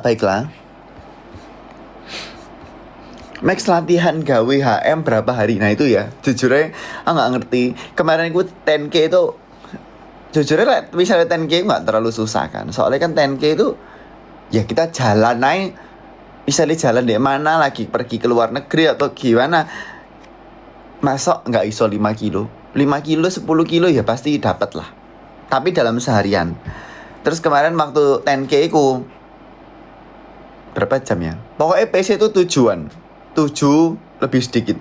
Baiklah. Max latihan gawe HM berapa hari? Nah itu ya, jujurnya aku nggak ngerti. Kemarin aku 10K itu, jujurnya misalnya 10K nggak terlalu susah kan. Soalnya kan 10K itu, ya kita jalan naik. Misalnya jalan di mana lagi, pergi ke luar negeri atau gimana. Masuk nggak iso 5 kilo. 5 kilo, 10 kilo ya pasti dapat lah. Tapi dalam seharian. Terus kemarin waktu 10K ku, berapa jam ya? Pokoknya PC itu tujuan 7 lebih sedikit.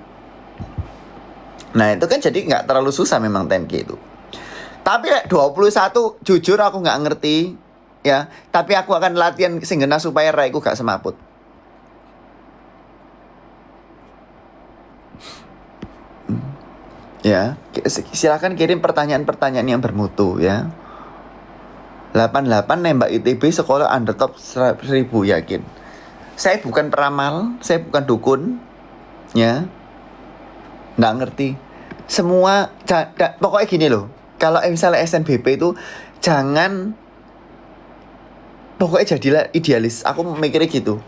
Nah itu kan jadi nggak terlalu susah memang 10K itu. Tapi 21 jujur aku nggak ngerti ya. Tapi aku akan latihan singgena supaya raiku gak semaput. Ya, silakan kirim pertanyaan-pertanyaan yang bermutu ya. 88 nembak ITB sekolah undertop 1000, yakin. Saya bukan peramal, saya bukan dukun, ya. Nggak ngerti. Semua, pokoknya gini loh. Kalau misalnya SNBP itu jangan, pokoknya jadilah idealis. Aku mikirnya gitu.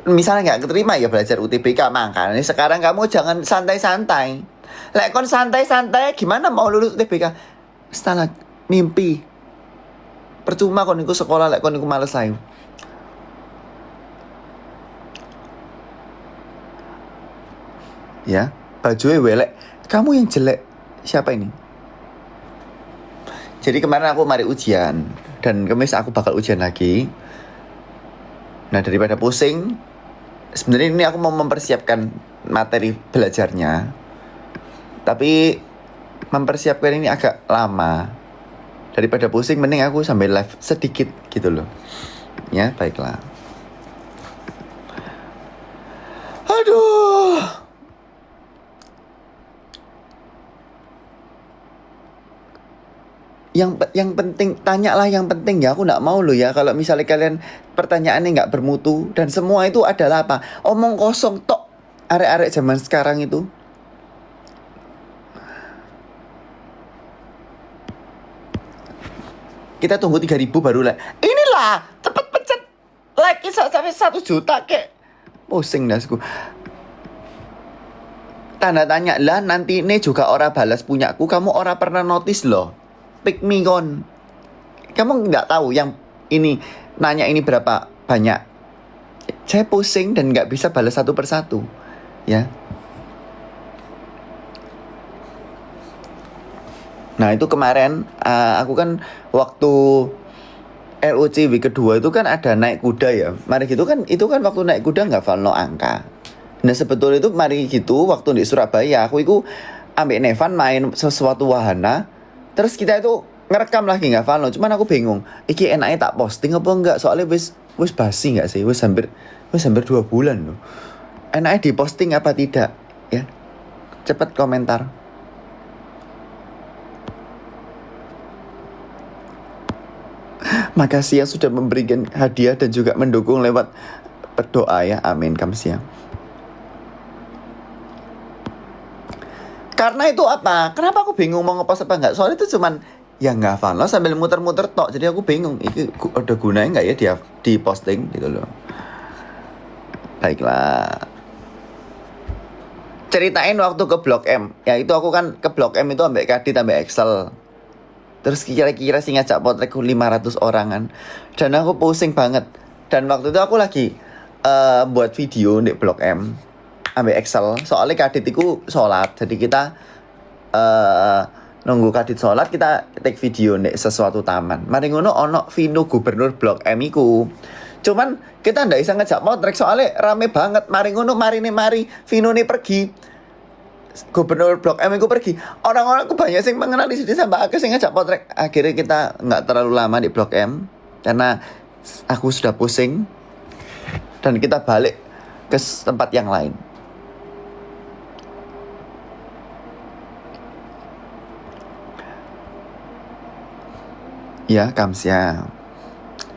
Misalnya nggak keterima ya belajar UTBK, makanya sekarang kamu jangan santai-santai. Lek kon santai-santai gimana mau lulus UTBK? Setelah mimpi. Percuma kon iku sekolah lek kon iku males ae. Ya, bajunya welek. Kamu yang jelek. Siapa ini? Jadi kemarin aku mari ujian dan kemis aku bakal ujian lagi. Nah, daripada pusing, sebenarnya ini aku mau mempersiapkan materi belajarnya. Tapi mempersiapkan ini agak lama. Daripada pusing, mending aku sambil live sedikit gitu loh. Ya, baiklah. Aduh. Yang penting, tanyalah yang penting ya. Aku gak mau loh ya kalau misalnya kalian pertanyaannya gak bermutu. Dan semua itu adalah apa? Omong kosong tok. Arek-arek zaman sekarang itu. Kita tunggu 3.000 baru like. Inilah, cepet pencet like sampai 1 juta kek. Pusing dasku. Tanda tanya lah, nanti ini juga ora balas punyaku. Kamu ora pernah notice loh. Pick me on. Kamu nggak tahu yang ini nanya ini berapa banyak. Saya pusing dan nggak bisa balas satu persatu. Ya. Nah itu kemarin aku kan waktu LOC week kedua itu kan ada naik kuda ya. Mari gitu kan, itu kan waktu naik kuda nggak follow angka. Nah sebetulnya itu mari gitu waktu di Surabaya aku itu ambek Nevan main sesuatu wahana. Terus kita itu ngerekam lagi nggak follow. Cuman aku bingung. Iki enaknya tak posting apa enggak? Soalnya wis basi nggak sih? Wis hampir 2 bulan loh. Enaknya diposting apa tidak? Ya. Cepat komentar. Makasih yang sudah memberikan hadiah dan juga mendukung lewat berdoa ya. Amin. Kamsia. Karena itu apa? Kenapa aku bingung mau ngepost apa enggak? Soalnya itu cuman ya nggak hafal sambil muter-muter tok. Jadi aku bingung. Ini ada gunanya nggak ya dia di posting gitu loh. Baiklah. Ceritain waktu ke Blok M. Ya itu aku kan ke Blok M itu ambek Kadit ambek Excel. Terus kira-kira sih ngajak potretku 500 orangan. Dan aku pusing banget. Dan waktu itu aku lagi buat video di Blok M ambek Excel. Soalnya Kadit itu sholat. Jadi kita nunggu Kadit sholat, kita take video di sesuatu taman. Mari ngono ono Vino gubernur Blok M iku. Cuman kita ndak bisa ngejak potret soalnya rame banget. Mari ngono mari Vino nih pergi. Gubernur Blok M itu pergi. Orang-orang aku banyak yang mengenal di sini sampai aku sing ngajak potret. Akhirnya kita nggak terlalu lama di Blok M karena aku sudah pusing dan kita balik ke tempat yang lain. Ya, Kamsia.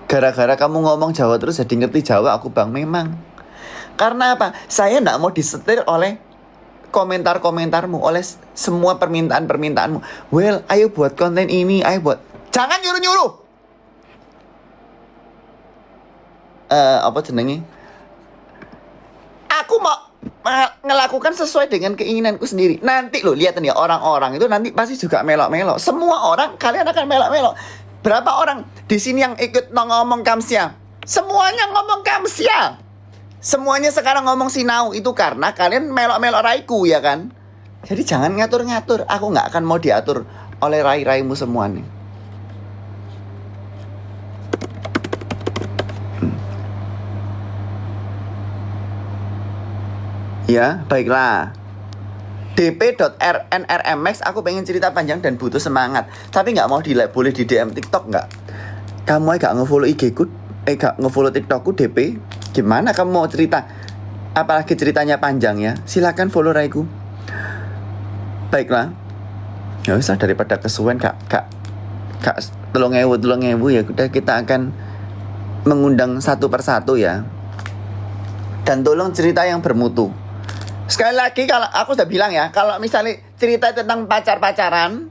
Gara-gara kamu ngomong Jawa terus jadi ngerti Jawa aku bang. Memang. Karena apa? Saya nggak mau disetir oleh komentar-komentarmu, oleh semua permintaan-permintaanmu. Well, ayo buat konten ini, ayo buat. Jangan nyuruh-nyuruh. apa jenenge? Aku mau ngelakukan sesuai dengan keinginanku sendiri. Nanti lo lihat nih orang-orang itu nanti pasti juga melok-melok. Semua orang kalian akan melok-melok. Berapa orang di sini yang ikut ngomong Kamsia? Semuanya ngomong Kamsia. Semuanya sekarang ngomong Sinau itu karena kalian melok-melok raiku ya kan? Jadi jangan ngatur-ngatur. Aku nggak akan mau diatur oleh rai-raimu semua nih. Ya, baiklah. dp.rnrmx aku pengen cerita panjang dan butuh semangat. Tapi nggak mau boleh di DM TikTok nggak? Kamu gak nge-follow IG ku, gak nge-follow TikTokku DP. Gimana kamu mau cerita? Apalagi ceritanya panjang ya. Silakan follow raiku. Baiklah. Ya usah daripada kesuwen kak 3.000 ya udah kita akan mengundang satu persatu ya. Dan tolong cerita yang bermutu. Sekali lagi kalau aku sudah bilang ya, kalau misalnya cerita tentang pacaran,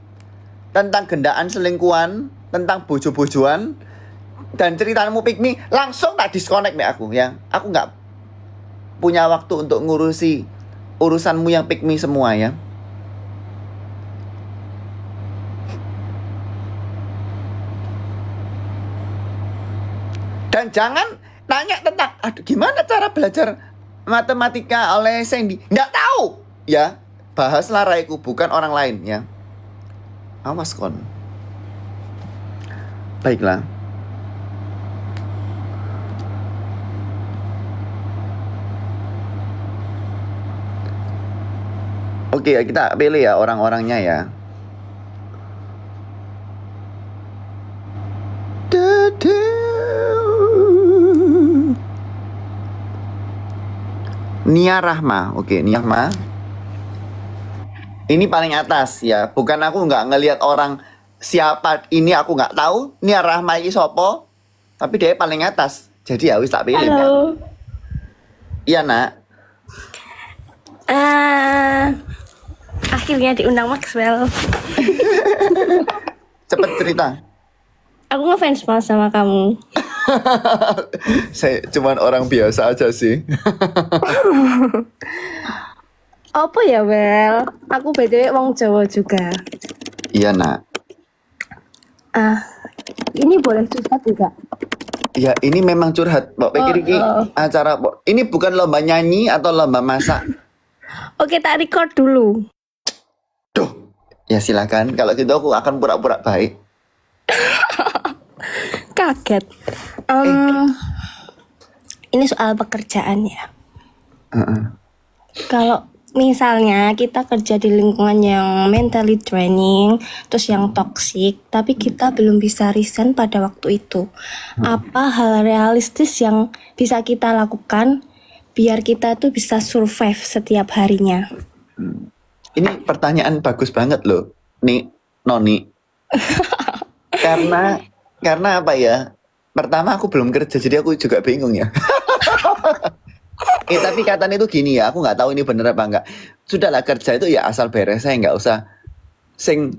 tentang gendaan selingkuhan, tentang bojo-bojoan, dan ceritamu pick me, langsung tak disconnect nih aku ya. Aku nggak punya waktu untuk ngurusi urusanmu yang pick me semua ya. Dan jangan tanya tentang, aduh gimana cara belajar matematika oleh Sandy. Nggak tahu ya. Bahaslah raiku, bukan orang lain ya. Awas kon. Baiklah. Oke, kita pilih ya orang-orangnya ya. Nia Rahma. Oke, Nia Rahma. Ini paling atas ya. Bukan aku nggak ngelihat orang siapa ini aku nggak tahu. Nia Rahma ini sopo. Tapi dia paling atas. Jadi ya wis tak pilih. Halo. Iya nak. Akhirnya diundang Maxwell. Cepet cerita. Aku ngefans banget sama kamu. Saya cuman orang biasa aja sih. Apa ya, Well? Aku BTW wong Jawa juga. Iya nak. Ini boleh curhat juga? Ya ini memang curhat. Mbak pikir ini acara. Ini bukan lomba nyanyi atau lomba masak. Oke, tak record dulu. Duh. Ya silakan. Kalau gitu aku akan pura-pura baik. Kaget. Ini soal pekerjaan ya. Kalau misalnya kita kerja di lingkungan yang mentally draining, terus yang toxic, tapi kita belum bisa resign pada waktu itu. Apa hal realistis yang bisa kita lakukan biar kita tuh bisa survive setiap harinya? Ini pertanyaan bagus banget loh, nih Noni. Karena apa ya? Pertama aku belum kerja, jadi aku juga bingung ya. Tapi katanya itu gini ya, aku nggak tahu ini bener apa enggak. Sudahlah kerja itu ya asal beres, saya nggak usah sing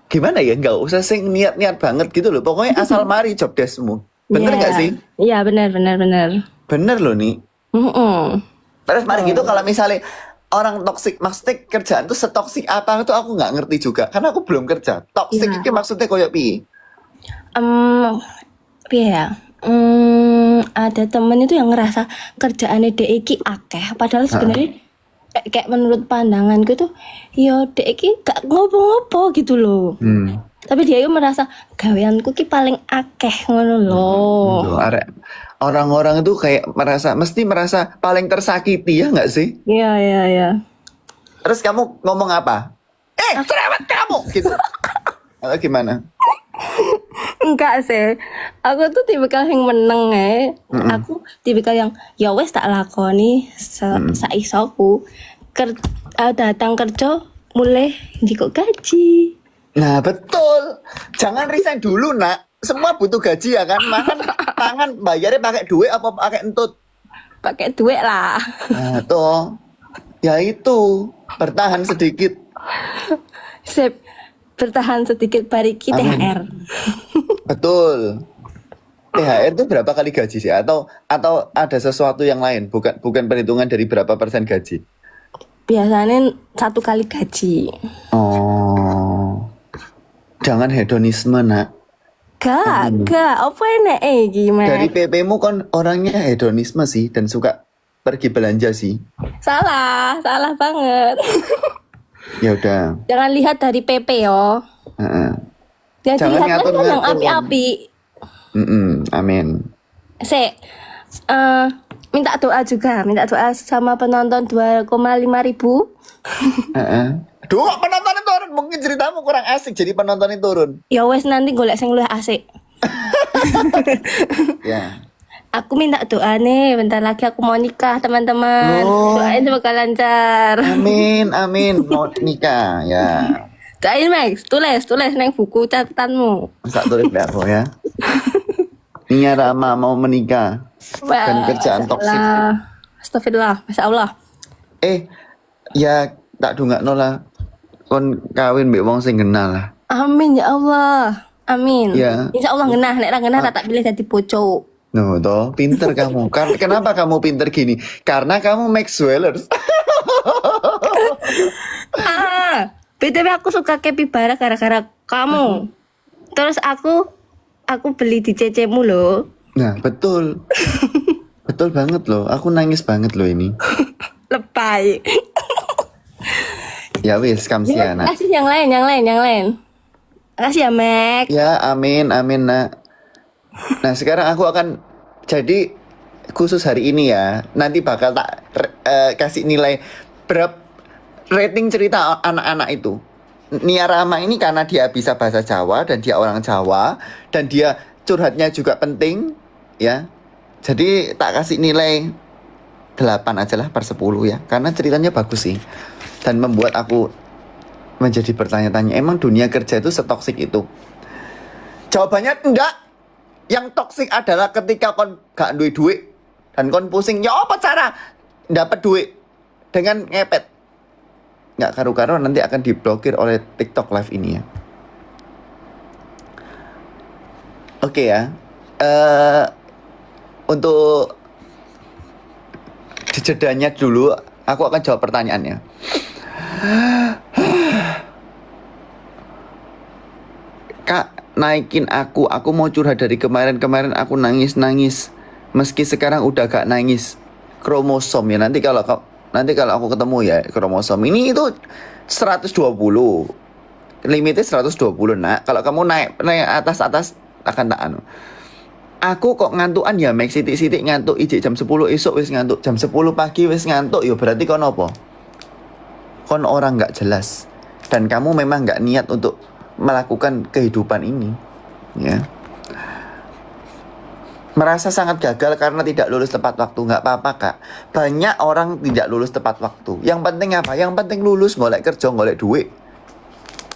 gimana ya, nggak usah sing niat-niat banget gitu loh. Pokoknya asal mari job deskmu. Bener nggak sih? Iya benar. Bener loh nih. Terus mari gitu kalau misalnya orang toksik, maksudnya kerjaan tuh setoksik apa itu aku nggak ngerti juga, karena aku belum kerja. Toksik itu maksudnya koyo piye? Ya. Ada temen itu yang ngerasa kerjaannya dek iki akeh, padahal sebenarnya kayak menurut pandanganku tuh yo dek iki gak ngopo-ngopo gitu loh. Tapi dia itu merasa gaweanku ki paling akeh ngono loh. Orang-orang itu kayak mesti merasa paling tersakiti ya nggak sih? Iya. Terus kamu ngomong apa? Cerewet kamu gitu. Atau gimana? Enggak sih, aku tuh tipikal yang meneng Aku tipikal yang ya wes tak lakoni saisoku. Datang kerja mulai dikok gaji. Nah betul, jangan resign dulu nak. Semua butuh gaji ya kan. Mangan bayarnya pakai duit apa pakai entut? Pakai duit lah. Nah tuh, ya itu bertahan sedikit. Sip. Bertahan sedikit bariki THR. Betul. THR itu berapa kali gaji sih? Atau ada sesuatu yang lain? Bukan perhitungan dari berapa persen gaji? Biasanya 1 kali gaji. Oh, jangan hedonisme nak. Gak, apa enak gimana? Dari PP-mu kan orangnya hedonisme sih dan suka pergi belanja sih. Salah banget. Ya udah. Jangan lihat dari PP yo. Heeh. Yang Jangan dilihat kan yang ngatur-ngatur. api-api. Amin. Minta doa juga, minta doa sama penonton 2,5 ribu. Duh, kok penontonnya turun? Mungkin ceritamu kurang asik jadi penontonnya turun. Ya wes nanti golek sing luwih asik. Ya. Aku minta doa nih, bentar lagi aku mau nikah teman-teman. Oh. Doain semoga lancar. Amin. Mau nikah ya. Doain Max, tulis neng buku catatanmu. Masa tulis aku ya. Nia Rama mau menikah. Dan kerjaan toksik. Astagfirullah, Masya Allah. Ya tak dungakno lah. Kon kawin mbek wong sing kenal lah. Amin ya Allah. Amin. Ya. Insya Allah ngenah, nek ra ngenah tak pilih jadi bocok. No, toh pinter kamu. Kenapa kamu pinter gini? Karena kamu Maxwellers. BTW aku suka capybara gara-gara kamu. Terus aku beli di CC-mu loh. Nah, betul. Betul banget loh. Aku nangis banget loh ini. Lebay. Ya wis, kamsia nak. Kasih yang lain. Kasih ya, Mac. Ya, amin nak. Nah, sekarang aku akan jadi khusus hari ini ya. Nanti bakal tak kasih nilai rating cerita anak-anak itu. Nia Rama ini karena dia bisa bahasa Jawa dan dia orang Jawa dan dia curhatnya juga penting ya. Jadi tak kasih nilai 8 aja lah per 10 ya. Karena ceritanya bagus sih. Dan membuat aku menjadi bertanya-tanya, emang dunia kerja itu setoksik itu? Jawabannya enggak. Yang toksik adalah ketika kon gak duit dan kon pusing, ya apa cara dapat duit dengan ngepet. Nggak karu-karuan nanti akan diblokir oleh TikTok Live ini ya. Oke ya. Untuk jedanya dulu, aku akan jawab pertanyaannya. Kak, naikin aku mau curhat dari kemarin aku nangis. Meski sekarang udah gak nangis. Kromosom ya, nanti kalau aku ketemu ya kromosom ini itu 120. Limitnya 120 nak. Kalau kamu naik atas akan tak anu. Aku kok ngantukan ya Max sitik ngantuk ijik jam 10 esok wis ngantuk, jam 10 pagi wis ngantuk ya berarti kon apa? Kon orang nggak jelas dan kamu memang nggak niat untuk melakukan kehidupan ini ya. Merasa sangat gagal karena tidak lulus tepat waktu. Nggak apa-apa kak. Banyak orang tidak lulus tepat waktu. Yang penting apa? Yang penting lulus, golek kerja, golek duit.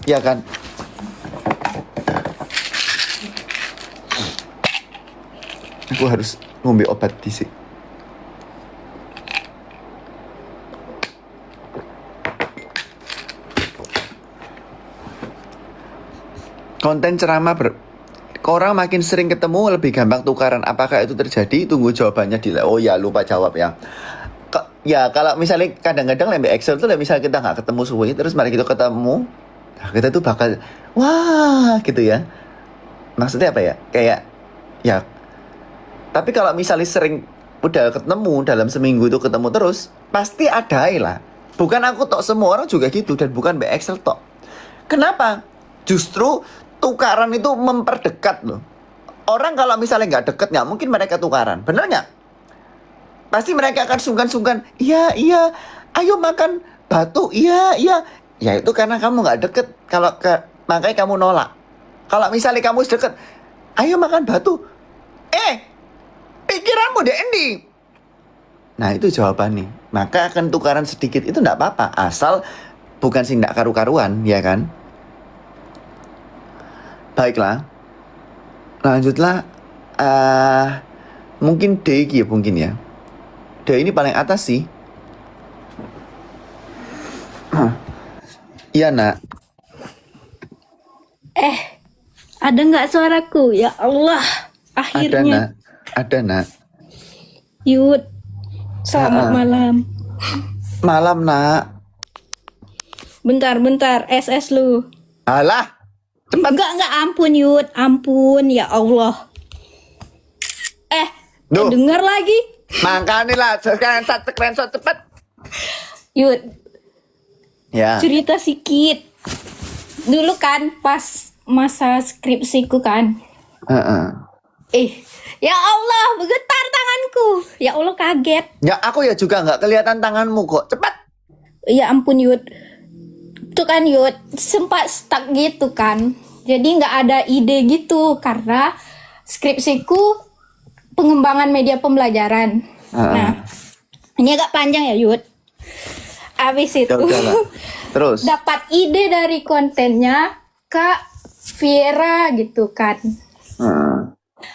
Ya kan? Aku harus ngombe obat disik. Konten ceramah orang makin sering ketemu lebih gampang tukaran. Apakah itu terjadi? Tunggu jawabannya di. Oh ya lupa jawab ya. Ya kalau misalnya kadang-kadang lembek Excel tuh misalnya kita nggak ketemu suwe terus mari kita ketemu, nah, kita tuh bakal wah gitu ya. Maksudnya apa ya? Kayak ya. Tapi kalau misalnya sering udah ketemu dalam seminggu itu ketemu terus, pasti ada lah. Bukan aku tok, semua orang juga gitu dan bukan Mbak Excel tok. Kenapa? Justru tukaran itu memperdekat loh. Orang kalau misalnya nggak deket nggak mungkin mereka tukaran, bener nggak? Pasti mereka akan sungkan-sungkan. Iya, ayo makan batu. Iya. Ya itu karena kamu nggak deket. Makanya kamu nolak. Kalau misalnya kamu deket, ayo makan batu. Pikiranmu deh Endi. Nah itu jawabannya. Maka akan tukaran sedikit itu nggak apa-apa. Asal bukan sih nggak karu-karuan, ya kan? Baiklah. Lanjutlah. Mungkin D ya mungkin ya. D ini paling atas sih. Iya nak. Ada nggak suaraku? Ya Allah. Ada Akhirnya. nak, ada nak. Yud, selamat malam. Malam nak. Bentar, SS lu. Alah, Enggak, ampun Yud, ampun, ya Allah. Duh. Denger lagi. makanya lah, screenshot cepet. Yud, Ya. cerita sedikit. Dulu kan pas masa skripsiku kan. Ya Allah, bergetar tanganku. Ya Allah, kaget. Ya aku ya juga nggak kelihatan tanganmu kok. Cepat. Ya ampun Yud. Itu kan Yud, sempat stuck gitu kan. Jadi nggak ada ide gitu karena skripsiku pengembangan media pembelajaran. Nah, ini agak panjang ya Yud. Abis itu Ya udahlah. Terus. dapat ide dari kontennya Kak Viera gitu kan.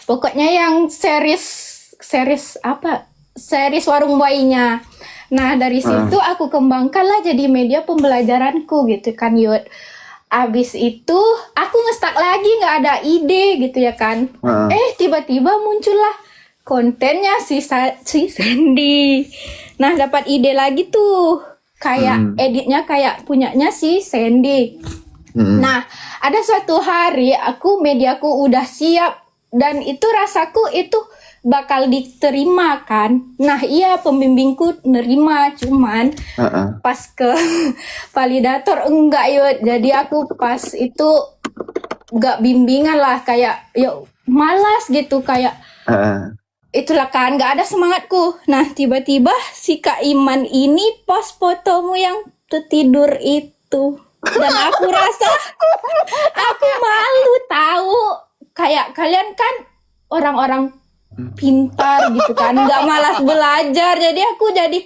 Pokoknya yang series apa? Series Warung Bayinya. Nah, dari situ aku kembangkanlah jadi media pembelajaranku gitu kan, Yud. Abis itu aku nge-stuck lagi, nggak ada ide gitu ya kan. Tiba-tiba muncullah kontennya si Sandy. Nah, dapat ide lagi tuh. Kayak editnya kayak punyanya si Sandy. Nah, ada suatu hari mediaku udah siap dan itu rasaku itu bakal diterima kan. Nah iya, pembimbingku nerima, cuman pas ke validator enggak Yud. Jadi aku pas itu enggak bimbingan lah, kayak yuk malas gitu, kayak itulah kan, nggak ada semangatku. Nah tiba-tiba si Kak Iman ini post fotomu yang tertidur itu, dan aku rasa aku malu tahu. Kayak kalian kan orang-orang pintar gitu kan, nggak malas belajar. Jadi aku jadi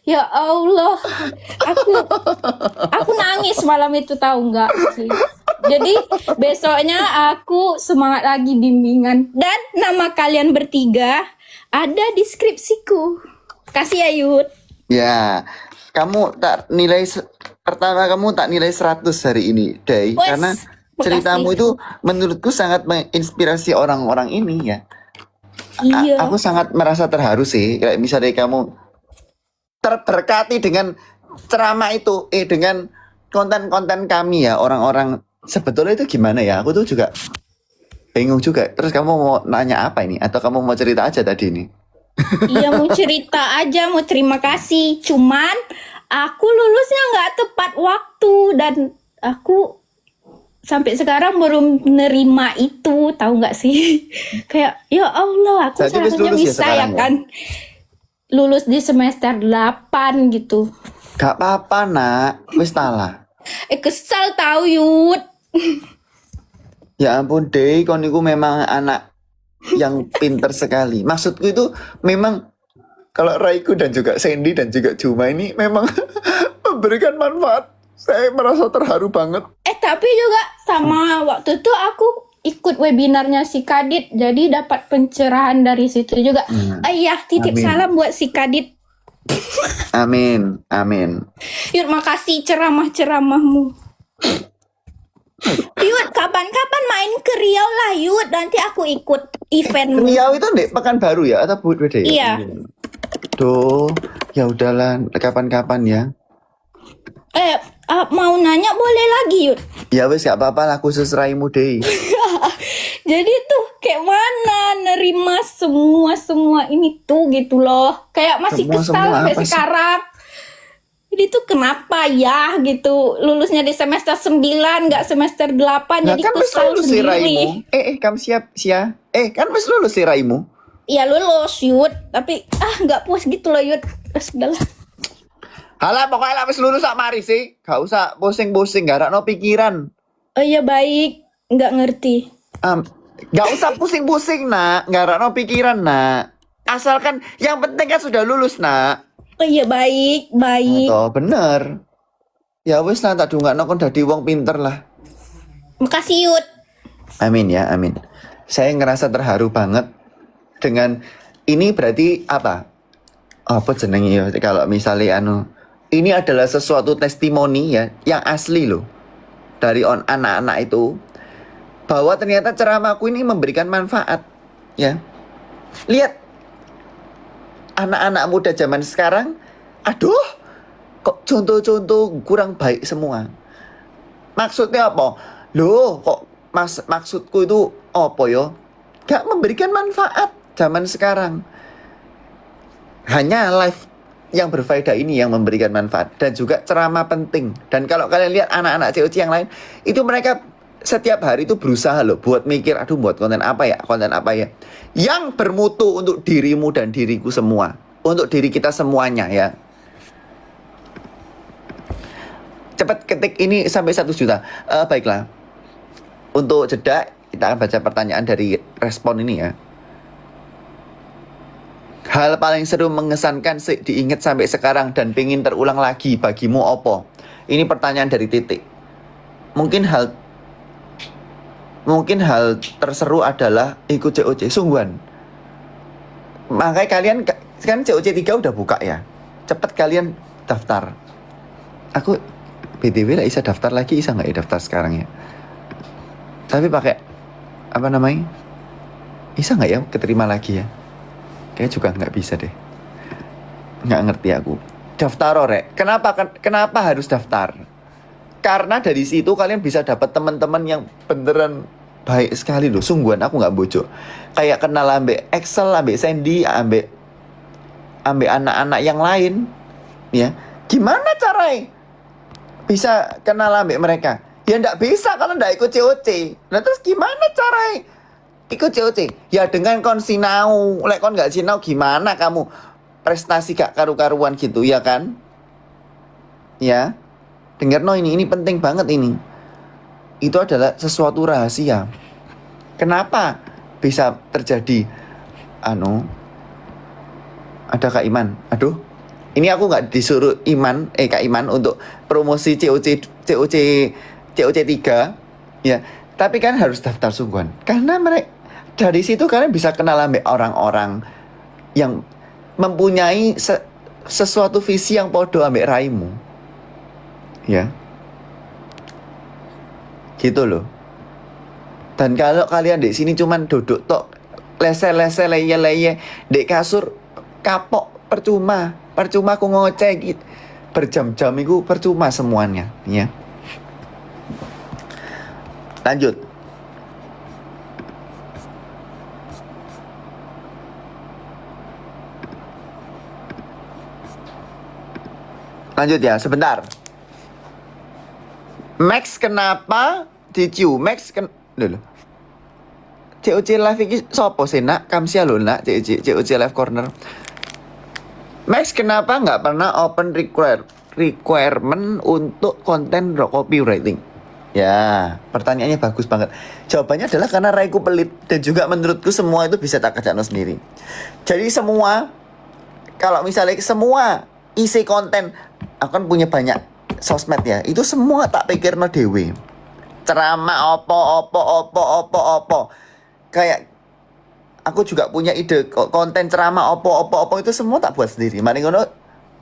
ya Allah, aku nangis malam itu, tahu nggak sih. Jadi besoknya aku semangat lagi bimbingan, dan nama kalian bertiga ada di skripsiku. Kasih ya Yud. Ya, kamu tak nilai pertama kamu tak nilai 100 hari ini, Day, Wes, karena makasih. ceritamu itu menurutku sangat menginspirasi orang-orang ini ya. Iya. Aku sangat merasa terharu sih, kayak misalnya kamu terberkati dengan ceramah itu, dengan konten-konten kami ya, orang-orang. Sebetulnya itu gimana ya? Aku tuh juga bingung juga. Terus kamu mau nanya apa ini? Atau kamu mau cerita aja tadi ini? Iya, mau cerita aja, mau terima kasih. Cuman aku lulusnya nggak tepat waktu, dan aku sampai sekarang belum menerima itu, tahu nggak sih? Kayak ya Allah, aku Berarti wis seharusnya lulus ya bisa ya sekarang ya? kan. Lulus di semester 8 gitu. Gak apa-apa nak, wis talah. Kesal tahu Yud. Ya ampun Dey, kon niku memang anak yang pinter sekali. Maksudku itu memang kalau Raiku dan juga Sandy dan juga Juma ini memang memberikan manfaat. Saya merasa terharu banget. Tapi juga sama waktu itu aku ikut webinarnya si Kadit, jadi dapat pencerahan dari situ juga. Ayah, titip Amin. salam buat si Kadit. Amin, amin. Yud, makasih ceramah-ceramahmu. Yud, kapan-kapan main ke Riau lah Yud, nanti aku ikut event. Riau itu Dek Pekanbaru ya atau beda ya? Iya. Duh, ya udahlah kapan-kapan ya. Mau nanya boleh lagi Yud. Ya wes gak apa-apa lah, khusus Raimu Dey. Jadi tuh kayak mana nerima semua ini tuh gitu loh. Kayak masih Semua kesal apa sampai sih? sekarang. Jadi tuh kenapa ya gitu, lulusnya di semester 9 nggak semester 8, Nah jadi kan wis kesal lulus si sendiri. Raimu. Kamu siap sia. Kan wis lulus si Raimu. Iya lulus Yud, tapi nggak puas gitu loh Yud. Sudahlah. Halah pokoknya lah wis lulus sak mari sih. Gak usah pusing-pusing, gak ada pikiran. Oh iya baik, nggak ngerti. Gak usah pusing-pusing nak, gak ada pikiran nak. Asalkan yang penting kan sudah lulus nak. Oh iya baik. Toh bener. Ya wis lah tak dungakno kon dadi wong pinter lah. Makasih Yud. Amin ya, amin. Saya ngerasa terharu banget dengan ini. Berarti apa? Apa jenenge ya kalau misalnya ini adalah sesuatu testimoni ya yang asli loh dari anak-anak itu, bahwa ternyata ceramahku ini memberikan manfaat Ya. Lihat anak-anak muda zaman sekarang, aduh, kok contoh-contoh kurang baik semua. Maksudnya apa? Loh, kok maksudku itu apa yo? Gak memberikan manfaat zaman sekarang. Hanya live yang berfaedah ini yang memberikan manfaat dan juga ceramah penting. Dan kalau kalian lihat anak-anak COC yang lain, itu mereka setiap hari itu berusaha loh buat mikir, aduh buat konten apa ya yang bermutu untuk dirimu dan diriku semua, untuk diri kita semuanya ya. Cepat ketik ini sampai 1 juta. Baiklah, untuk jeda kita akan baca pertanyaan dari respon ini ya. Hal paling seru mengesankan diingat sampai sekarang dan pengen terulang lagi bagimu opo? Ini pertanyaan dari Titik. Mungkin hal terseru adalah ikut COC sungguhan. Makanya kalian kan COC 3 udah buka ya. Cepet kalian daftar. Aku BTW lah bisa daftar lagi, bisa nggak ya daftar sekarang ya? Tapi pakai apa namanya? Bisa nggak ya keterima lagi ya? Kayaknya juga nggak bisa deh. Nggak ngerti aku. Daftar orek. Kenapa harus daftar? Karena dari situ kalian bisa dapat teman-teman yang beneran baik sekali loh. Sungguhan aku nggak bocok. Kayak kenal ambek Excel, ambek Sandy, ambek anak-anak yang lain. Ya, gimana caranya bisa kenal ambek mereka? Ya nggak bisa kalau nggak ikut COC. Nah terus gimana caranya ikut COC? Ya dengan kon sinau. Lek kon nggak sinau gimana kamu prestasi gak karu-karuan gitu ya kan? Ya, dengar no ini penting banget ini. Itu adalah sesuatu rahasia. Kenapa bisa terjadi? Ada Kak Iman. Aduh, ini aku nggak disuruh Kak Iman untuk promosi COC 3 ya. Tapi kan harus daftar sungguhan. Karena dari situ kalian bisa kenal sama orang-orang yang mempunyai sesuatu visi yang podo ambek raimu. Ya. Gitu loh. Dan kalau kalian di sini cuman duduk tok lese-lese leye-leye di kasur kapok, percuma aku ngoceh gitu. Berjam-jam itu percuma semuanya, ya. Lanjut. Lanjut ya, sebentar. Max kenapa diciu? Max Loh. COC live ini sopo sih nak? Kamsia lho nak COC live corner. Max kenapa nggak pernah open requirement untuk konten copywriting? Ya, pertanyaannya bagus banget. Jawabannya adalah karena raiku pelit dan juga menurutku semua itu bisa tak kerjakan sendiri. Jadi semua, kalau misalnya semua isi konten, aku kan punya banyak sosmed ya, itu semua tak pikir no dewe. Ceramah opo. Kayak aku juga punya ide konten ceramah opo itu semua tak buat sendiri. Mari ngono,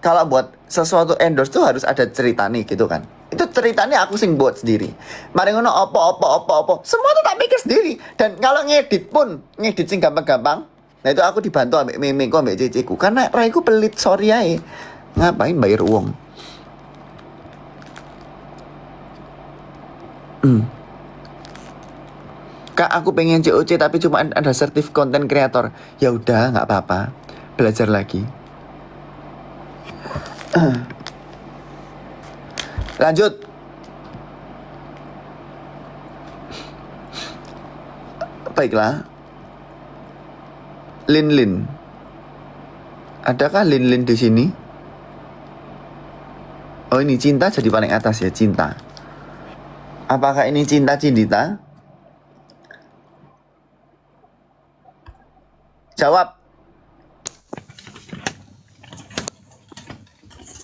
kalau buat sesuatu endorse tuh harus ada cerita nih gitu kan. Itu ceritanya aku sing buat sendiri. Mari ngono opo. Semua tuh tak pikir sendiri. Dan kalau ngedit sing gampang-gampang. Nah itu aku dibantu ambek memeku ambek ceceku. Karena raiku pelit, sorry ae. Ngapain bayar uang? Kak, aku pengen COC tapi cuma ada sertif konten kreator. Ya udah, nggak apa-apa. Belajar lagi. Lanjut. Baiklah. Lin. Adakah Lin di sini? Oh, ini cinta jadi paling atas ya, cinta. Apakah ini cinta Cindita? Jawab.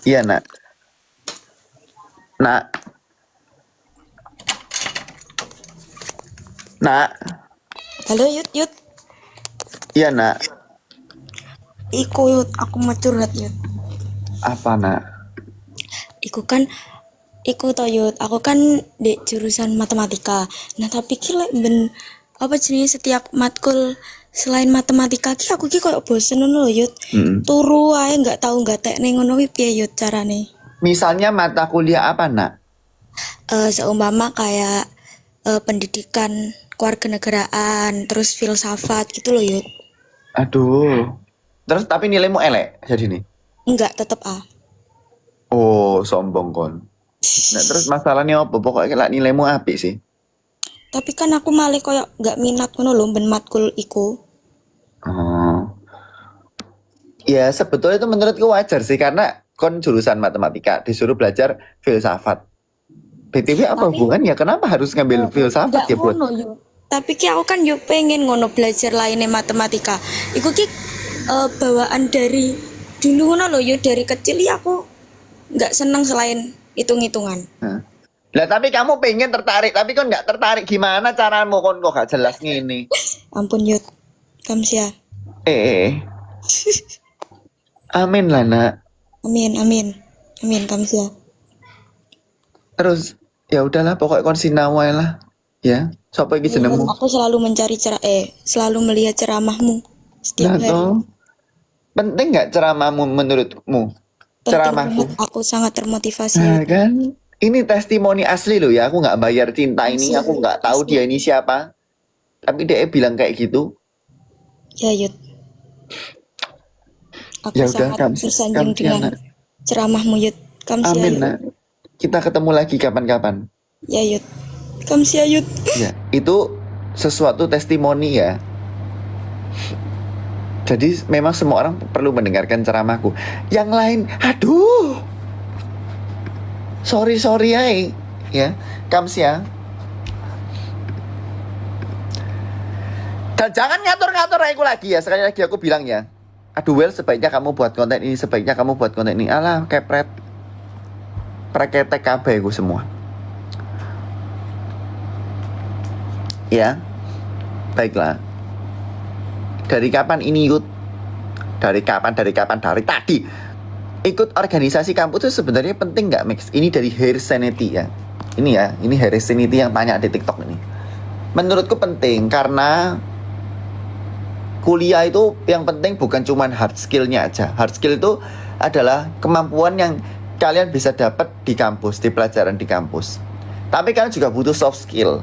Iya, Nak. Nak. Halo Yud. Iya, Nak. Iku Yud, aku mau curhat Yud. Apa, Nak? Iku to Yud, aku kan di jurusan matematika. Nah tapi ki lek ben apa jenis setiap matkul selain matematika ki aku ki koyo bosen ngono lho Yud. Mm. Turu ae nggak tahu nggak tekne ngono kuwi piye Yud carane. Misalnya mata kuliah apa, Nak? Seumpama kayak pendidikan kewarganegaraan, terus filsafat gitu loh Yud. Aduh. Terus tapi nilaimu elek jadi nih. Enggak, tetep A. Oh, sombong kon. Nah, terus masalahnya apa? Pokoknya lah nilaimu apik sih. Tapi kan aku malah koyo nggak minat ngono lho ben matkul iku. Oh. Ya sebetulnya itu menurutku wajar sih karena kon jurusan matematika disuruh belajar filsafat. BTW apa Tapi- hubungannya? Kenapa harus ngambil filsafat Enggak ya buat? ngono Yud. Tapi ki aku kan yo pengen ngono belajar lainnya matematika. Iku ki bawaan dari dulu ngono lho Yud, dari kecil ya aku nggak seneng selain hitung-hitungan. Nah. Lah tapi kamu pengen tertarik, tapi kon nggak tertarik. Gimana caramu kon kok gak jelas gini? Ampun Yud. Kamsia. Eh. Amin lah, Nak. Amin, amin. Amin, Kamsia. Terus ya udahlah pokoknya kon sinau ae lah. Ya, sapa iki jenengmu? Aku selalu mencari selalu melihat ceramahmu setiap Nah, hari. toh. Penting nggak ceramahmu menurutmu? Penting Ceramahku. banget, aku sangat termotivasi. Nah, kan? Ini testimoni asli loh ya. Aku nggak bayar cinta ini. Aku nggak tahu dia ini siapa. Tapi dia bilang kayak gitu. Ya Yud. Aku Ya udah, sangat tersanjung dengan ceramahmu Yud. Kamsia Amin, Yud. Nak. Kita ketemu lagi kapan-kapan. Ya Yud. Kamsia Yud. Ya, itu sesuatu testimoni ya. Jadi memang semua orang perlu mendengarkan ceramahku. Yang lain, aduh. Sorry ay. Ya, Kamsia. Dan jangan ngatur-ngatur aku lagi ya. Sekali lagi aku bilang ya. Aduh Well, sebaiknya kamu buat konten ini, sebaiknya kamu buat konten ini. Alah, kepret. Preketek kabeh aku semua. Ya. Baiklah. Dari kapan ini Yud? Dari kapan? Dari tadi. Ikut organisasi kampus itu sebenarnya penting nggak, Max? Ini dari Hersenity ya. Ini Hersenity yang tanya di TikTok ini. Menurutku penting karena kuliah itu yang penting bukan cuma hard skill-nya aja. Hard skill itu adalah kemampuan yang kalian bisa dapat di kampus, di pelajaran di kampus. Tapi kalian juga butuh soft skill.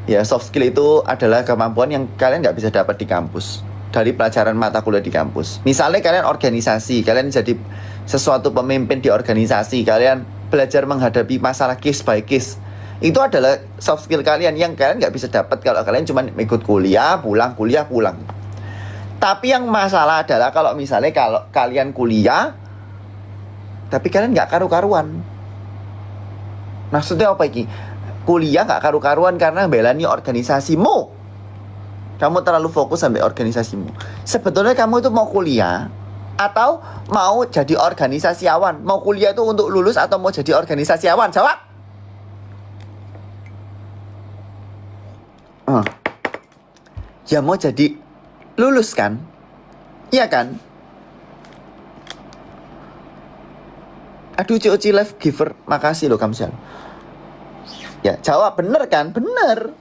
Ya, soft skill itu adalah kemampuan yang kalian nggak bisa dapat di kampus dari pelajaran mata kuliah di kampus. Misalnya kalian organisasi, kalian jadi sesuatu pemimpin di organisasi, kalian belajar menghadapi masalah case by case. Itu adalah soft skill kalian yang kalian nggak bisa dapat kalau kalian cuma ikut kuliah, pulang. Tapi yang masalah adalah kalau misalnya kalau kalian kuliah, tapi kalian nggak karu-karuan. Maksudnya apa ini? Kuliah gak karu-karuan karena belani organisasimu. Kamu terlalu fokus sampai organisasimu. Sebetulnya kamu itu mau kuliah atau mau jadi organisasiawan? Mau kuliah itu untuk lulus atau mau jadi organisasiawan? Jawab. Ya mau jadi lulus kan? Iya kan? Aduh Cioci Life Giver, makasih loh Kamsial. Ya, jawab bener kan? Bener.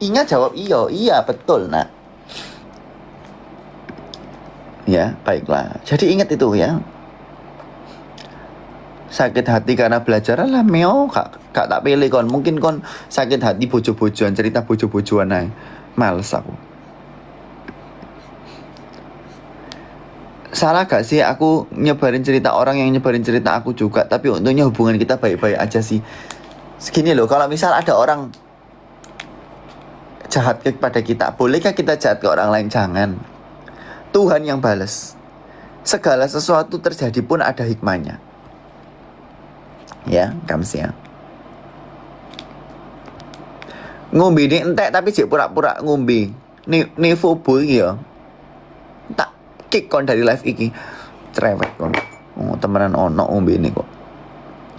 Ingat jawab iya betul nak. Ya, baiklah. Jadi ingat itu ya. Sakit hati karena belajar lah meo kak tak pilih kon. Mungkin kon sakit hati bojo-bojoan, cerita bojo-bojoan aja. Males aku. Salah gak sih aku nyebarin cerita orang yang nyebarin cerita aku juga? Tapi untungnya hubungan kita baik-baik aja sih. Segini loh, kalau misal ada orang jahat kepada kita, bolehkah kita jahat ke orang lain? Jangan. Tuhan yang balas. Segala sesuatu terjadi pun ada hikmahnya. Ya, Kamsia. Ngombe ini entek tapi jek pura-pura ngombe. Nevo boy ya. Tak kick kon dari live iki. Cerewet kon. Oh, temenan ono ngombe ini kok.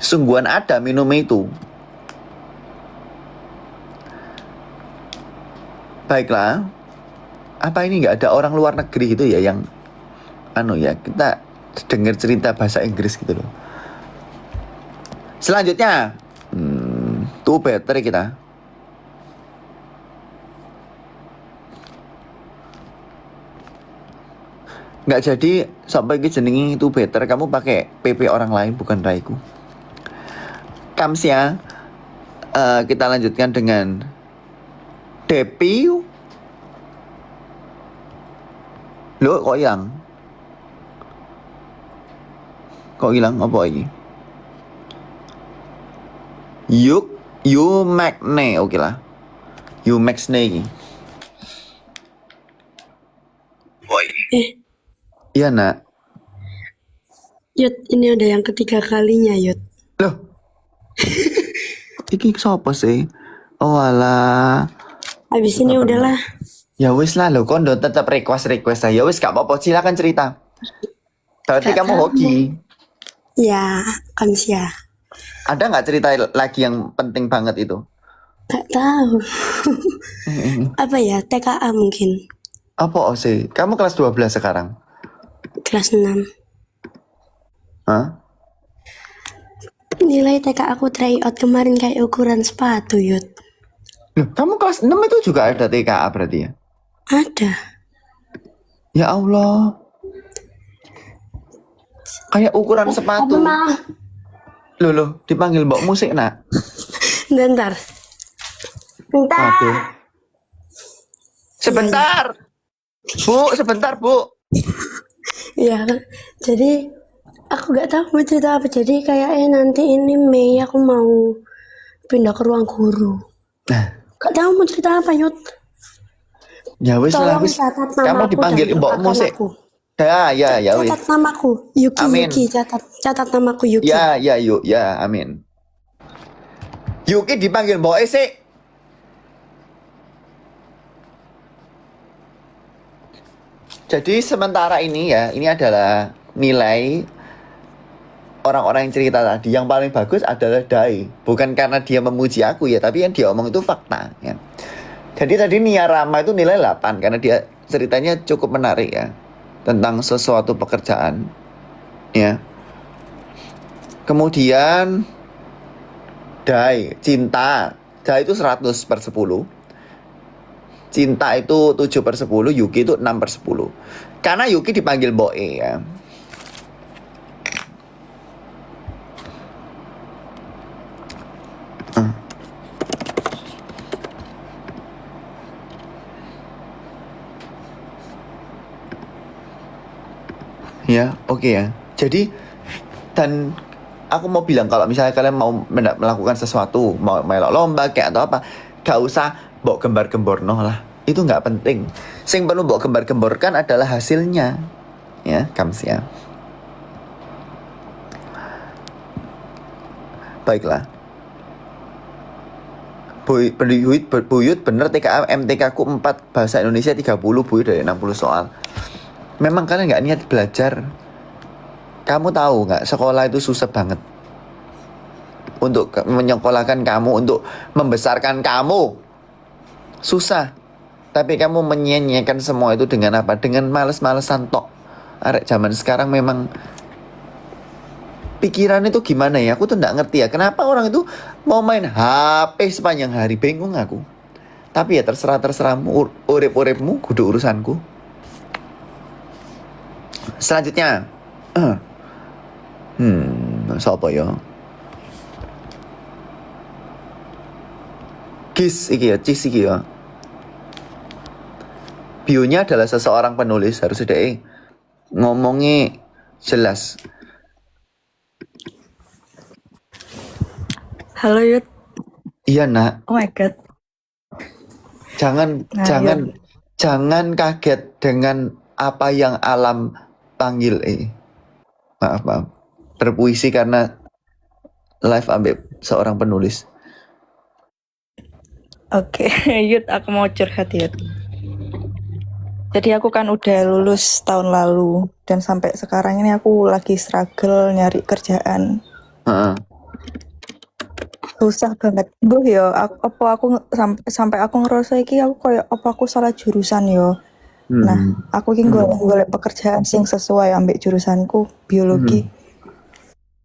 Sungguhan ada minum itu. Baiklah. Apa ini nggak ada orang luar negeri gitu ya yang kita dengar cerita bahasa Inggris gitu loh. Selanjutnya tuh battery kita. Nggak jadi sampai ke jenengi itu better kamu pakai PP orang lain bukan Raiku. Kamsia, kita lanjutkan dengan Depi. Loh kok hilang? Kok hilang apa ini? You Magne, oke lah. You Magne ini. Iya nak. Yud, ini udah yang ketiga kalinya, Yud. Loh. Iki siapa sih? Oh alah. Habis ini udahlah. Ya wis lah lo kondo tetap request aja. Ya wis gak apa-apa silakan cerita. Berarti kamu hoki. Ya, Kamsia. Ada nggak cerita lagi yang penting banget itu? Gak tahu. Apa ya, TKA mungkin. Apa sih? Kamu kelas 12 sekarang? Kelas 6. Hah? Nilai TK aku tryout kemarin kayak ukuran sepatu, Yud. Loh, kamu kelas 6 itu juga ada TKA berarti ya? Ada. Ya Allah. Kayak ukuran sepatu. Maaf. Loh, dipanggil mbok musik nak. Bentar. Aduh. Sebentar. Bu, sebentar bu. Ya, jadi aku gak tahu mau cerita apa. Jadi kayaknya nanti ini Mei aku mau pindah ke ruang guru. Nah, Gak tahu mau cerita apa, Yud. ya wis lah Tolong wis. catat Kamu namaku dipanggil dan mbok doakan musik. aku. Ya wis. Catat namaku, Yuki. Amin. Yuki, catat namaku Yuki. Ya, yuk, ya, amin. Yuki dipanggil mbok sik. Jadi sementara ini ya, ini adalah nilai orang-orang yang cerita tadi. Yang paling bagus adalah Dai. Bukan karena dia memuji aku ya, tapi yang dia omong itu fakta ya. Jadi tadi Nia Rama itu nilai 8 karena dia ceritanya cukup menarik ya. Tentang sesuatu pekerjaan ya. Kemudian Dai, cinta. Dai itu 100/10. Cinta itu 7/10, Yuki itu 6/10. Karena Yuki dipanggil Boe ya. Ya, oke ya. Jadi dan aku mau bilang kalau misalnya kalian mau melakukan sesuatu, mau melok lomba kayak atau apa, gak usah bawa gembar-gembor lah. Itu nggak penting. Sing perlu bawa gembar-gemborkan adalah hasilnya. Ya, Kamsia. Baiklah. Buyut bener TKA MTK ku 4 bahasa Indonesia 30, Buyut dari 60 soal. Memang kalian nggak niat belajar. Kamu tahu nggak sekolah itu susah banget untuk menyekolahkan kamu, untuk membesarkan kamu. Susah. Tapi kamu menyia-nyiakan semua itu dengan apa? Dengan males-malesan tok. Arek zaman sekarang memang pikiran itu gimana ya? Aku tuh nggak ngerti ya. Kenapa orang itu mau main HP sepanjang hari? Bingung aku. Tapi ya terserahmu, urip-uripmu, kudu urusanku. Selanjutnya, siapa ya? Cis iki ya. Bionya adalah seseorang penulis, harus deh ngomongnya jelas. Halo Yud. Iya nak. Oh my god. Jangan kaget dengan apa yang alam panggil. Maaf. Berpuisi karena live ambil seorang penulis. Oke, Yud, aku mau curhat Yud. Jadi aku kan udah lulus tahun lalu dan sampai sekarang ini aku lagi struggle nyari kerjaan. Susah banget. Duh yo, aku sampai aku ngerasa iki aku kayak apa aku salah jurusan yo. Nah, aku ki golek pekerjaan sing sesuai ambek jurusanku, biologi.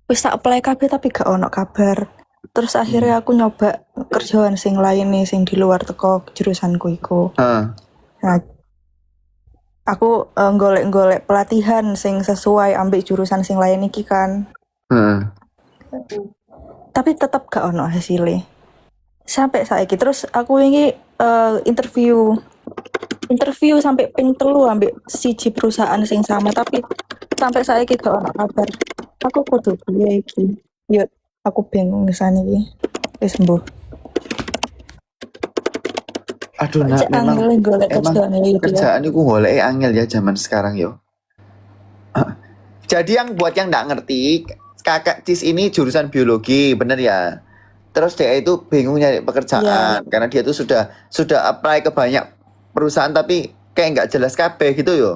Wis tak apply kabeh tapi gak ono kabar. Terus akhirnya aku nyoba kerjaan sing lain nih sing di luar teko jurusanku iku. Nah, Aku golek-golek pelatihan sing sesuai ambek jurusan sing lain iki kan. Heeh. Tapi tetap gak ono hasilnya. Sampai saiki terus aku ini interview sampai ping 3 ambek siji perusahaan sing sama tapi sampai saiki gak ono kabar. Aku kudu piye iki? Yo aku bingung ngesane iki. Wis mbuh. Aduh nak, Cek angel golek emang kerjaan iki ya. kerjaan itu golek angel ya zaman sekarang yo. Jadi yang buat yang nggak ngerti, kakak Cis ini jurusan biologi, bener ya? Terus dia itu bingung nyari pekerjaan karena dia tuh sudah apply ke banyak perusahaan tapi kayak nggak jelas kabeh gitu yo.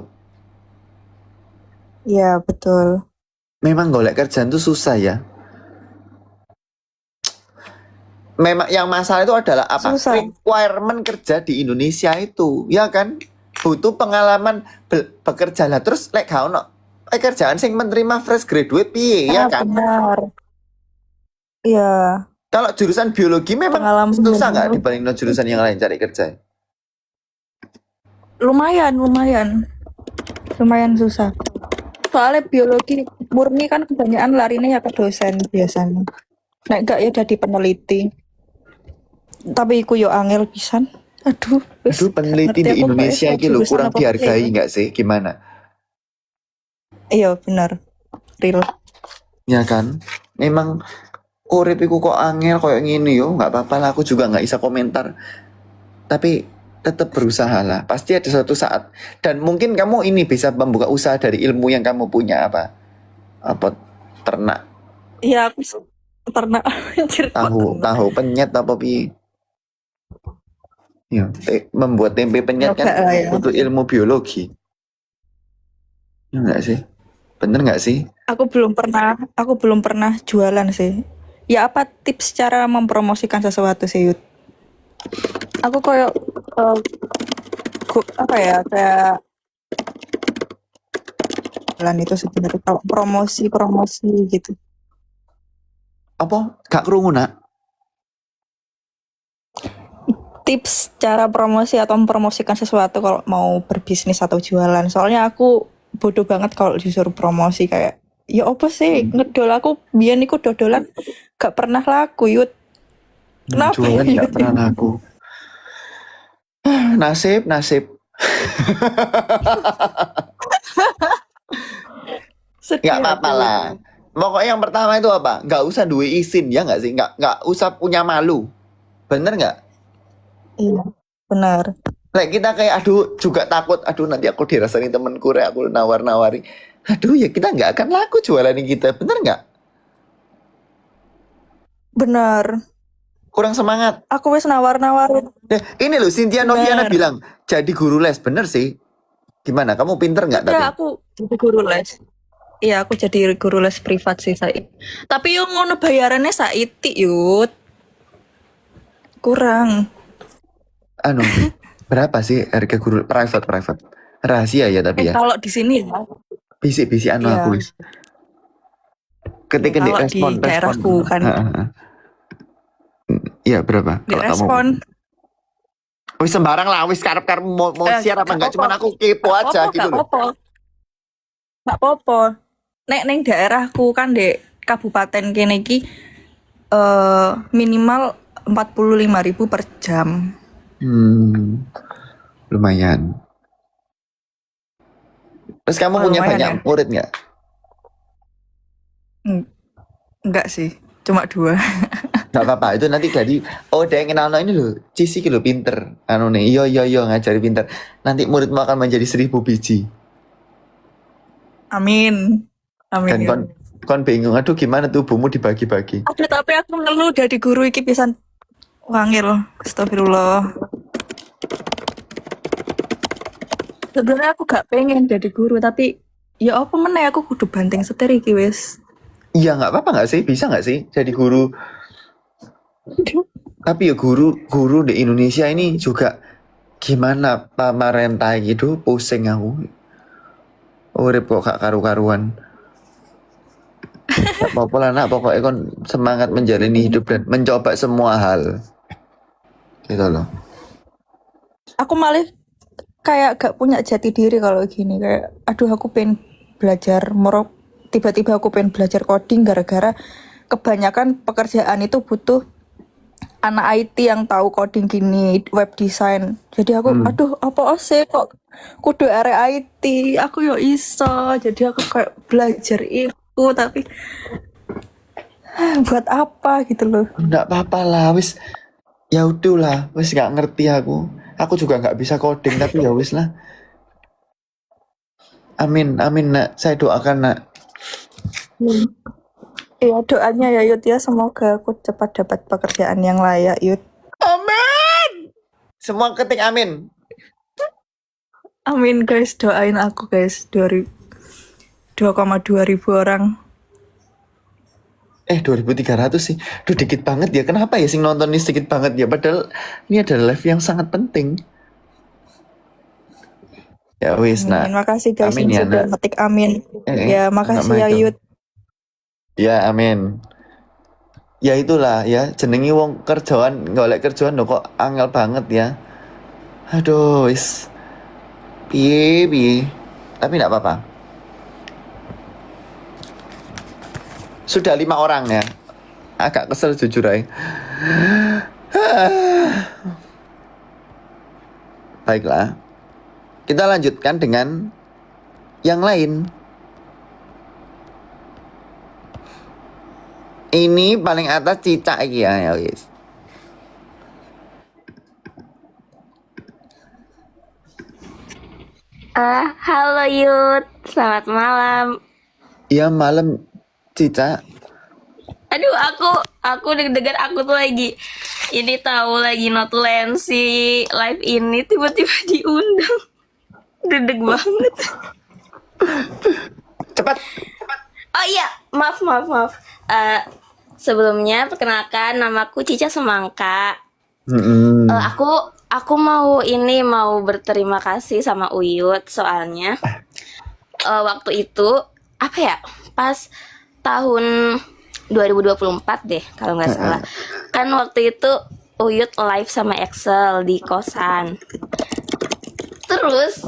Iya, betul. Memang golek kerjaan tuh susah ya. Memang yang masalah itu adalah apa? Susah. Requirement kerja di Indonesia itu, ya kan? Butuh pengalaman bekerja lah. Terus lek gak ono kerjaan sing menerima fresh graduate piye, ya kan? Benar. Iya, Kalau jurusan biologi memang pengalaman susah nggak bener. dibanding jurusan yang lain cari kerja? Lumayan susah. Soalnya biologi murni kan kebanyakan larinya ya ke dosen biasanya. Nek gak ya jadi peneliti. Tapi iku yo angel pisan. Aduh, wis Aduh, peneliti ngerti di aku Indonesia kayak iki lho jurusan kurang apa dihargai piye. nggak sih? Gimana? Iya, benar. Real. Ya kan? Memang urip iku kok angel koyo ngene yo, nggak apa-apa lah, aku juga nggak bisa komentar. Tapi tetap berusaha lah. Pasti ada suatu saat. Dan mungkin kamu ini bisa membuka usaha dari ilmu yang kamu punya apa? Apa ternak, Iya, aku ternak anjir kok ternak. tahu penyet apa piye? Ya, membuat tempe penyet kan Yoga, ya. butuh ilmu biologi. Ya nggak sih? Bener nggak sih? Aku belum pernah jualan sih. Ya apa tips cara mempromosikan sesuatu sih, Yud? Aku kayak apa ya, kayak jualan itu sebenarnya kalau promosi gitu. Apa? Gak kerungu nak? Tips cara promosi atau mempromosikan sesuatu kalau mau berbisnis atau jualan. Soalnya aku bodoh banget kalau disuruh promosi kayak ya apa sih ngedol aku biyen iku dodolan gak pernah laku, Yud. Kenapa Jualan ya, nggak Yud? pernah laku. Nasib. Sedih Nggak apa-apa aku. lah. Pokoknya yang pertama itu apa? Nggak usah duwe izin ya nggak sih? Nggak usah punya malu. Bener nggak? Iya, benar. Kayak kita kayak aduh juga takut. Aduh nanti aku dirasani temenku rek aku nawar-nawari. Aduh ya kita nggak akan laku jualan ini kita. Bener nggak? Benar. Kurang semangat. Aku wis nawar-nawarin. Ini loh Cynthia Noviana Bener. bilang jadi guru les. Bener sih. Gimana? Kamu pinter nggak tadi? Ya aku jadi guru les. Iya, aku jadi guru les privat sih saya. Tapi yang ngono bayarannya saiti, Yud. Kurang. Anu, berapa sih harga guru private? Rahasia ya tapi ya. Kalau di sini ya. Bisik-bisik anu Iya. aku wis. Ketika Kalau di di respon. daerahku kan. Iya berapa? Di Kalau kamu respon. wis sembarang lah, wis karep mau share apa gak enggak? apa-apa. Cuman aku kepo aja gitu loh. Gak apa-apa. Nek neng daerahku kan di kabupaten kene iki minimal 45.000 per jam. Lumayan. Terus kamu punya lumayan banyak ya. murid nggak? Enggak sih, cuma 2. Nggak apa-apa, itu nanti jadi dia yang kenal ini loh, Cici lo pinter. Anu nih, iya ngajari pinter. Nanti muridmu akan menjadi 1000 biji. Amin. Dan Ya. kon bingung, aduh gimana tubuhmu dibagi-bagi. Aduh, tapi aku ngeluh dari guru iki pisan wangil. Astagfirullah. Sebenarnya aku gak pengen jadi guru, tapi ya apa meneh aku kudu banting setir iki wis. Iya nggak apa-apa nggak sih? Bisa nggak sih jadi guru? Tapi ya guru di Indonesia ini juga gimana pemerintah gitu pusing aku. Urip kok gak karu-karuan. Gak apa-apa lah nak, pokoknya kon semangat menjalani hidup dan mencoba semua hal. Gitu loh. Aku malah kayak gak punya jati diri kalau gini, kayak aduh aku pengen belajar moro, tiba-tiba aku pengen belajar coding gara-gara kebanyakan pekerjaan itu butuh anak IT yang tahu coding gini, web design. Jadi aku aduh apa sih kok kudu area IT, aku yo iso. Jadi aku kayak belajar itu tapi buat apa gitu loh. Nggak apa-apa lah, wis. Ya udah lah, wis nggak ngerti aku. Aku juga nggak bisa coding tapi ya wis lah. Amin, amin nak. Saya doakan nak. Iya doanya ya Yud ya, semoga aku cepat dapat pekerjaan yang layak Yud. Amin. Semua ketik amin. Amin guys, doain aku guys. 2,2 ribu orang. 2.300 sih. Duh dikit banget ya. Kenapa ya sing nonton ini sedikit banget ya? Padahal ini adalah live yang sangat penting. Ya wis nak. Amin. Makasih guys Amin yang ya, sudah Nak. ngetik amin. Ya makasih ya Michael. Yud. Ya amin. Ya itulah ya, jenengi wong kerjaan, golek kerjaan lho kok angel banget ya. Aduh wis. Piye. Tapi enggak apa-apa. Sudah 5 orang ya. Agak kesel jujur aja. Baiklah. Kita lanjutkan dengan yang lain. Ini paling atas cicak iki ya wis. Halo Yud, selamat malam. Iya malam cicak. Aduh, aku deg-degan, aku tuh lagi ini tahu lagi notulensi live ini tiba-tiba diundang. Deg-deg banget. Cepat. Oh iya, maaf. Sebelumnya perkenalkan namaku Cica Semangka. Aku mau berterima kasih sama Uyut soalnya waktu itu apa ya, pas tahun 2024 deh kalau nggak salah, kan waktu itu Uyut live sama Excel di kosan. Terus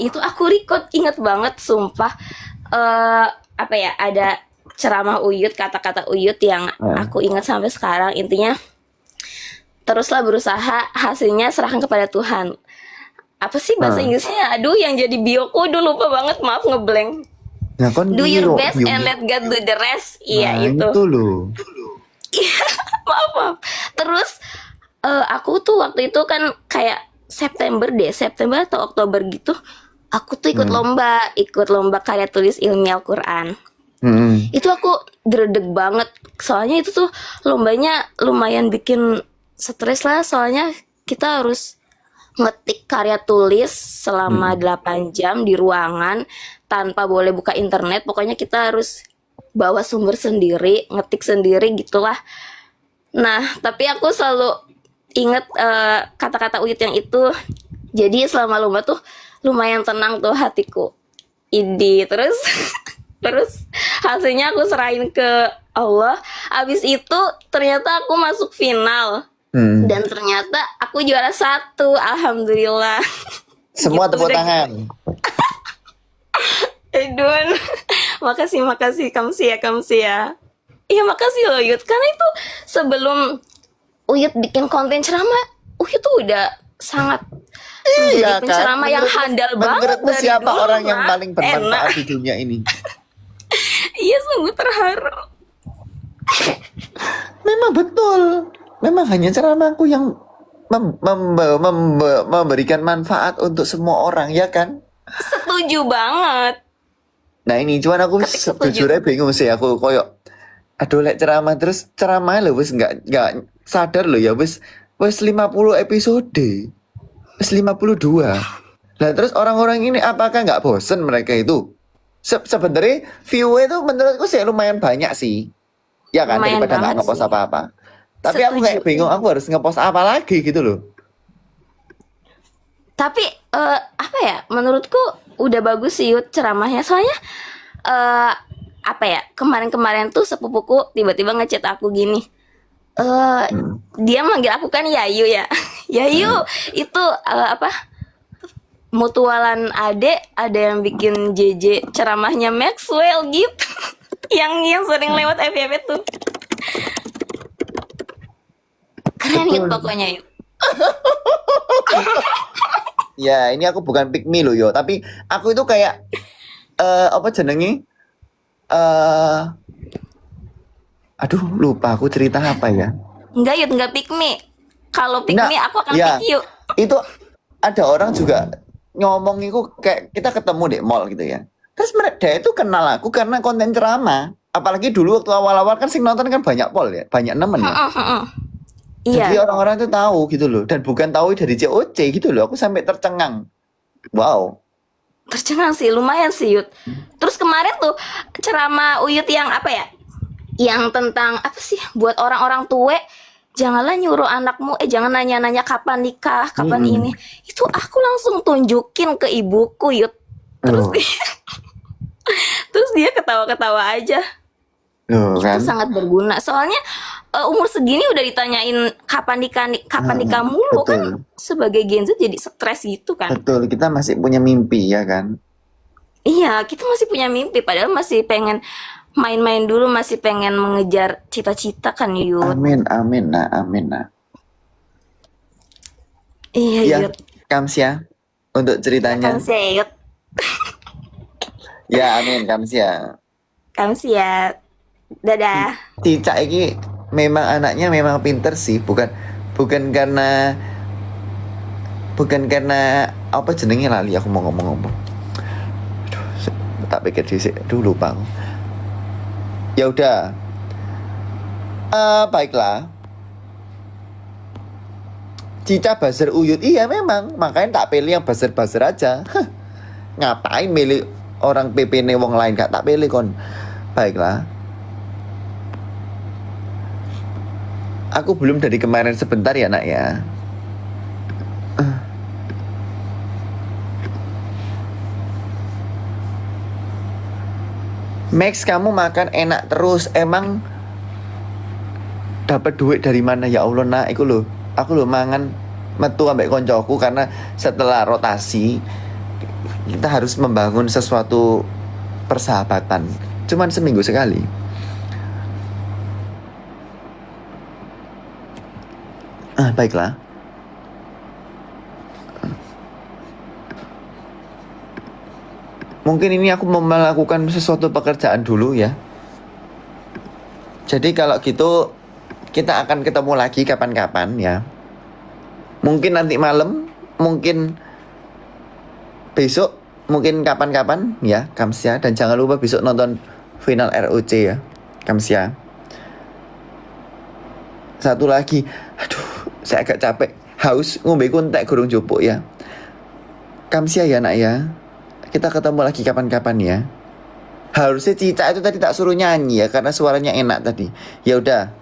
itu aku record, inget banget sumpah. Apa ya, ada ceramah Uyut, kata-kata Uyut yang aku ingat sampai sekarang. Intinya, teruslah berusaha, hasilnya serahkan kepada Tuhan. Apa sih bahasa Inggrisnya? Aduh, yang jadi bioku dulu lupa banget, maaf ngeblank. Nah, kan Do your best bio. and let God do the rest. Iya Nah, itu loh. maaf. Terus aku tuh waktu itu kan kayak September atau Oktober gitu, aku tuh ikut lomba karya tulis ilmiah Al-Quran. Itu aku gredeg banget, soalnya itu tuh lombanya lumayan bikin stres lah, soalnya kita harus ngetik karya tulis selama 8 jam di ruangan tanpa boleh buka internet. Pokoknya kita harus bawa sumber sendiri, ngetik sendiri gitulah. Nah, tapi aku selalu inget kata-kata Uyut yang itu. Jadi selama lomba tuh lumayan tenang tuh hatiku. Terus terus hasilnya aku serahin ke Allah. Abis itu ternyata aku masuk final. Dan ternyata aku juara 1. Alhamdulillah. Semua Gitu tepuk deh. tangan. Edun. Makasih Kamsia. Iya, makasih loh Yud, karena itu sebelum Uyut bikin konten ceramah, Uyut tuh udah sangat Iya menjadi kan? penceramah yang handal banget. Menurutmu dari siapa dulu, orang yang Mak. paling bermanfaat Enak. di dunia ini? Iya, sungguh terharu. Memang betul. Memang hanya ceramahku yang memberikan manfaat untuk semua orang, ya kan? Setuju banget. Nah ini cuman aku sejujurnya bingung sih, aku koyok aduh lek ceramah terus ceramah lo wis nggak sadar lo ya wis 50 episode, wis 52. Lah terus orang-orang ini apakah nggak bosen mereka itu? Sebenarnya view itu menurutku sih lumayan banyak sih, ya kan, Lumayan daripada nggak banget ngepost sih. apa-apa. Tapi aku kayak Setuju. bingung aku harus ngepost apa lagi gitu loh. Tapi apa ya, menurutku udah bagus sih Yud ceramahnya. Soalnya apa ya, kemarin-kemarin tuh sepupuku tiba-tiba ngechat aku gini. Dia manggil aku kan Yayu ya. Yayu itu apa? mutualan adek ada yang bikin JJ ceramahnya Maxwell gitu. yang sering lewat FYP tuh. Keren gitu pokoknya yuk. Ya, ini aku bukan pick me loh yo, tapi aku itu kayak apa jenenge? Aduh, lupa aku cerita apa ya. Enggak yuk, enggak pick me. Kalau pick me aku akan ya, pick you. Itu ada orang juga ngomong itu kayak kita ketemu di mall gitu ya. Terus dia itu kenal aku karena konten ceramah. Apalagi dulu waktu awal-awal kan sing nonton kan banyak pol ya, banyak nemen ya. Jadi Iya. orang-orang itu tahu gitu loh, dan bukan tahu dari COC gitu loh. Aku sampai tercengang. Wow. Tercengang sih, lumayan sih Yud. Terus kemarin tuh ceramah Uyut yang apa ya? Yang tentang apa sih? Buat orang-orang tua, janganlah nyuruh anakmu, jangan nanya-nanya kapan nikah, kapan ini. Itu aku langsung tunjukin ke ibuku Yud. Terus dia ketawa-ketawa aja. Loh, kan? Itu sangat berguna. Soalnya umur segini udah ditanyain kapan nikah mulu. Betul. Kan sebagai Gen Z jadi stres gitu kan. Betul, kita masih punya mimpi ya kan. Iya, kita masih punya mimpi padahal masih pengen main-main dulu, masih pengen mengejar cita-cita kan Yud. Amin, amin nah. Iya Ya, Yud. Kamsia untuk ceritanya. Kamsia Yud. Ya, amin Kamsia. Kamsia. Dadah. Cica ini memang anaknya memang pinter sih, bukan karena apa jenenge lali aku mau ngomong. Aduh, tak pikir sih, dulu lupa aku. Ya udah. Baiklah. Cica buzzer Uyut, iya memang, makanya tak pilih yang buzzer aja. Ngapain milih orang PP ne wong lain, gak tak pilih kon. Baiklah. Aku belum dari kemarin sebentar ya nak ya. Max, kamu makan enak terus. Emang dapat duit dari mana ya Allah nak? Aku lo mangan metu ambek koncoku karena setelah rotasi kita harus membangun sesuatu persahabatan. Cuman seminggu sekali. Baiklah. Mungkin ini aku mau melakukan sesuatu pekerjaan dulu ya. Jadi kalau gitu kita akan ketemu lagi kapan-kapan ya. Mungkin nanti malam, mungkin besok, mungkin kapan-kapan ya Kamsia. Dan jangan lupa besok nonton final ROC ya Kamsia. Satu lagi, aduh saya agak capek, haus, ngombe kuntek gurung jupuk ya. Kamsia ya nak ya. Kita ketemu lagi kapan-kapan ya. Harusnya Cica itu tadi tak suruh nyanyi ya karena suaranya enak tadi. Ya udah,